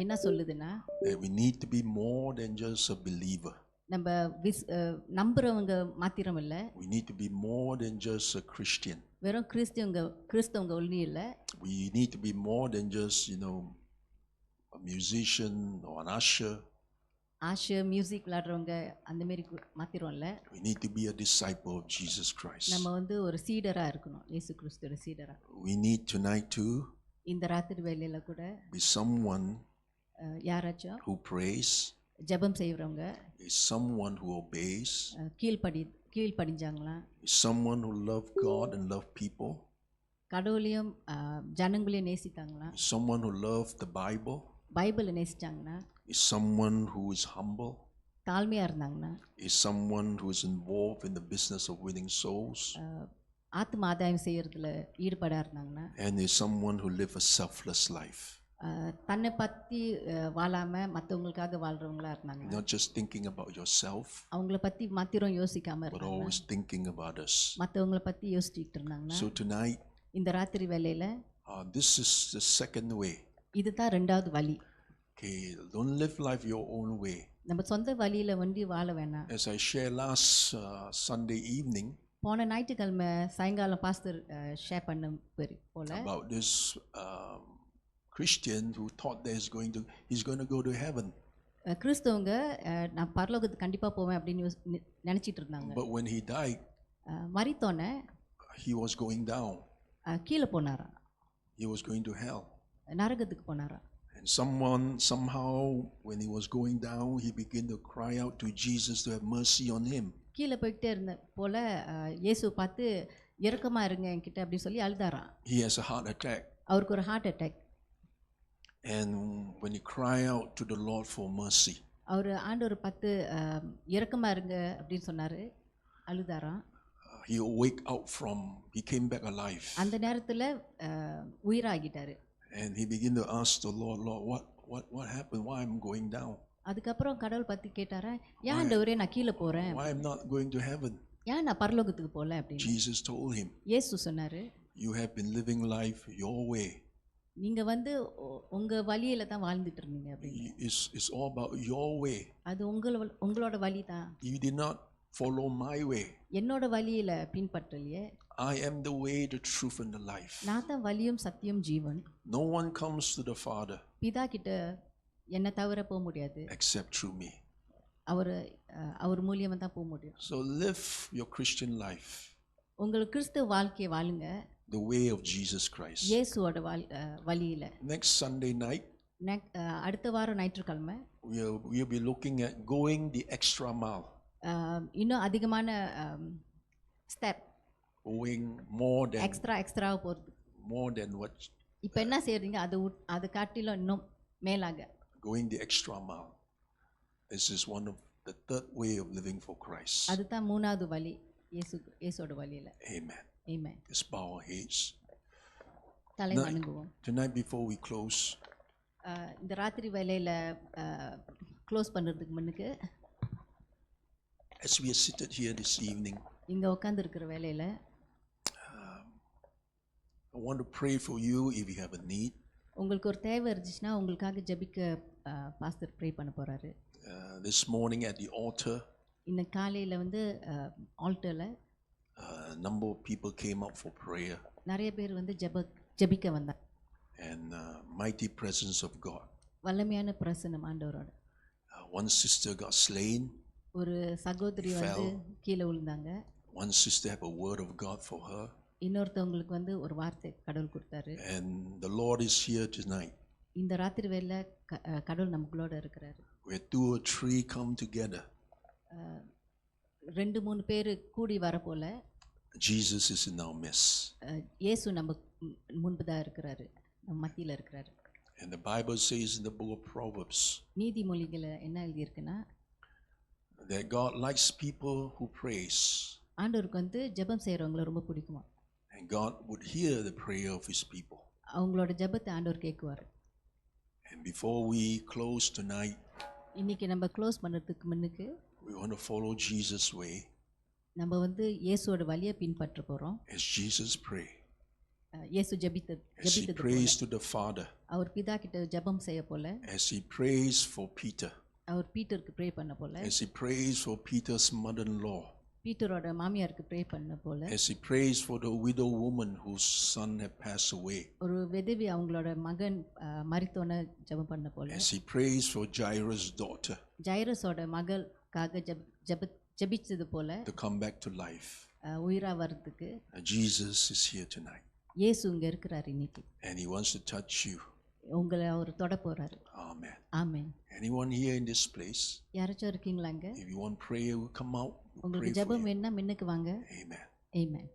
என்ன சொல்லுதுன்னா, that we need to be more than just a believer. நம்ம நம்புறவங்க மாத்திரம் இல்லை, We need to be more than just a Christian. வெறும் கிறிஸ்தவங்க ஒன்றும் இல்லை. We need to be more than just, a musician or an usher. Usher music விளையாடுறவங்க அந்த மாரி மாத்திரம் இல்லை. We need to be a disciple of Jesus Christ. நம்ம வந்து ஒரு சீடராக இருக்கணும், இயேசு கிறிஸ்துவோட சீடராக. We need tonight to இந்த ராத்திரி வேளையில் கூட be someone யாராச்சும் who prays, ஜெபம் செய்கிறவங்க, is someone who obeys, கீழ்ப்படிஞ்சாங்களா, is someone who love God and love people, கடவுளையும் ஜனங்களையும் நேசித்தாங்களா, is someone who love the Bible, பைபிளை நேசித்தாங்கன்னா, is someone who is humble, தாழ்மையாக இருந்தாங்கன்னா, is someone who is involved in the business of winning souls, ஆத்ம ஆதாயம் செய்கிறதுல ஈடுபடாக இருந்தாங்கன்னா, and is someone who live a selfless life, தன்னை பற்றி வாழாமல் மற்றவங்களுக்காக வாழ்கிறவங்களா இருந்தாங்க. not just thinking about yourself, அவங்கள பற்றி மாத்திரம் யோசிக்காமல் but இருந்தாங்க, always thinking about us. மற்றவங்கள பற்றி யோசிச்சுட்டு இருந்தாங்கன்னா, So tonight, இந்த ராத்திரி வேளையில் this is the second way. இதுதான் ரெண்டாவது வழி. Okay, don't live life your own way. நம்ம சொந்த வழியில் வண்டி வாழ வேணாம். As I shared last Sunday evening போன ஞாயிற்றுக்கிழமை சாயங்காலம் பாஸ்டர் ஷேர் பண்ண போல about this Christian who thought that he's going to go to heaven. கிறிஸ்தவங்க நான் பரலோகத்துக்கு கண்டிப்பாக போவேன் அப்படின்னு நினச்சிட்டு இருந்தாங்க. But when he died, மரித்தோன்னே he was going down. கீழே போனாராம், He was going to hell. நரகத்துக்கு போனாராம். And somehow, when he was going down, he began to cry out to Jesus to have mercy on him. கீழே போயிட்டே இருந்த போல இயேசு பார்த்து இரக்கமாக இருங்க என்கிட்ட அப்படின்னு சொல்லி அழுதாராம். He has a heart attack. அவருக்கு ஒரு heart attack. And when he cried out to the Lord for mercy, அவர் ஆண்டவர் பார்த்து இரக்கமாக இருங்க அப்படின்னு சொன்னார், அழுதாராம். he came back alive. அந்த நேரத்தில் உயிராகிட்டாரு. And he began to ask the Lord, what happened? Why I'm going down? அதுக்கப்புறம் கடவுள் பற்றி கேட்டாரா, ஏன் ஆண்டவரே நான் கீழே போகிறேன், Why I'm not going to heaven? ஏன் நான் பரலோகத்துக்கு போகல அப்படின்னு. Jesus told him, இயேசு சொன்னார், you have been living life your way. நீங்கள் வந்து உங்கள் வழியில் தான் வாழ்ந்துட்டு இருந்தீங்க அப்படின்னு. It's all about your way. அது உங்களோட வழி தான். You did not follow my way. என்னோட வழியில் பின்பற்றலையே. I am the way, the truth, and the life. நான் தான் வழியும் சத்தியம் ஜீவன். No one comes to the Father பிதா கிட்ட என்னை தவிர போக முடியாது, except through me. அவர் மூலியமாக தான் போக முடியும். So live your Christian life உங்களுக்கு கிறிஸ்துவ வாழ்க்கையை வாழுங்க, the way of Jesus Christ. இயேசுவோட வழியில். Next Sunday night, அடுத்த வாரம் ஞாயிற்றுக்கிழமை we'll be looking at going the extra mile. இன்னும் அதிகமான ஸ்டெப், going more எக்ஸ்ட்ராவாக போகிறது. more than what இப்போ என்ன செய்கிறீங்க அது காட்டிலும் இன்னும் மேலாக going the extra mile. This is one of the third way of living for Christ. அதுதான் மூணாவது வழி, இயேசுவோட வழியில். Amen. Amen. Let's bow our heads. தலை வணங்குவோம். Tonight before we close, இந்த ராத்திரி வேளையில் க்ளோஸ் பண்ணுறதுக்கு முன்னுக்கு, as we are seated here this evening, இங்கே உட்காந்துருக்கிற வேளையில் I want to pray for you if you have a need. உங்களுக்கு ஒரு தேவை இருந்துச்சுன்னா உங்களுக்காக ஜெபிக்க பாஸ்டர் ப்ரே பண்ண போகிறாரு. This morning at the altar, இன்னும் காலையில் வந்து ஆல்டரில் a number of people came up for prayer. நிறைய பேர் வந்து ஜெபிக்க வந்தாங்க. And mighty presence of God. வல்லமையான பிரசன்னம் ஆண்டவரோட. One sister got slain. ஒரு சகோதரி வந்து கீழே விழுந்தாங்க. One sister have a word of God for her. இன்னொருத்தவங்களுக்கு வந்து ஒரு வார்த்தை கடவுள் கொடுத்தாரு. And the Lord is here tonight. இந்த ராத்திரி வேளையில கடவுள் நமக்குள்ளோட இருக்கிறாரு. Where 2 or 3 come together, 2-3 பேர் கூடி வர போல Jesus is in our midst. இயேசு நம்ம முன்பு தான் இருக்கிறாரு, நம்ம மத்தியில இருக்கிறாரு. And the Bible says in the book of Proverbs நீதிமொழிகள என்ன எழுதி இருக்குன்னா, that God likes people who praise. ஆண்டவருக்கு வந்து ஜெபம் செய்றவங்கள ரொம்ப பிடிக்குமா. And God would hear the prayer of his people. அவங்களோட ஜெபத்தை ஆண்டவர் கேட்குவார். And before we close tonight, இன்னைக்கு நம்ம க்ளோஸ் பண்ணுறதுக்கு முன்னுக்கு we want to follow Jesus' way. நம்ம வந்து இயேசுவோட வழியை பின்பற்ற போகிறோம். As Jesus pray, இயேசு ஜெபித்தது as he prays to the Father, அவர் பிதா கிட்ட ஜெபம் செய்ய போல, as he prays for Peter, அவர் பீட்டருக்கு ப்ரே பண்ண போல, as he prays for Peter's mother-in-law, பீட்டரோட மாமியாருக்கு ப்ரே பண்ண போல, as he prays for the widow woman whose son had passed away, ஒரு விதவி அவங்களோட மகன் மரித்தோன ஜெபம் பண்ண போல, as he prays for Jairus' daughter ஜைரஸோட மகளுக்காக ஜெபிச்சது போல to come back to life. உயிரா வர்றதுக்கு Jesus is here tonight, இயேசு இங்க இருக்கிறார் இன்னைக்கு. and he wants to touch you. உங்களை அவர் தொட போறாரு. Amen. Amen. Anyone here in this place, யாராச்சும் இருக்கீங்களாங்க? if you want prayer, come out. We'll உங்களுக்கு pray for ஜெபம் you. வேணும்னா முன்னுக்கு வாங்க. Amen. ஆமென்.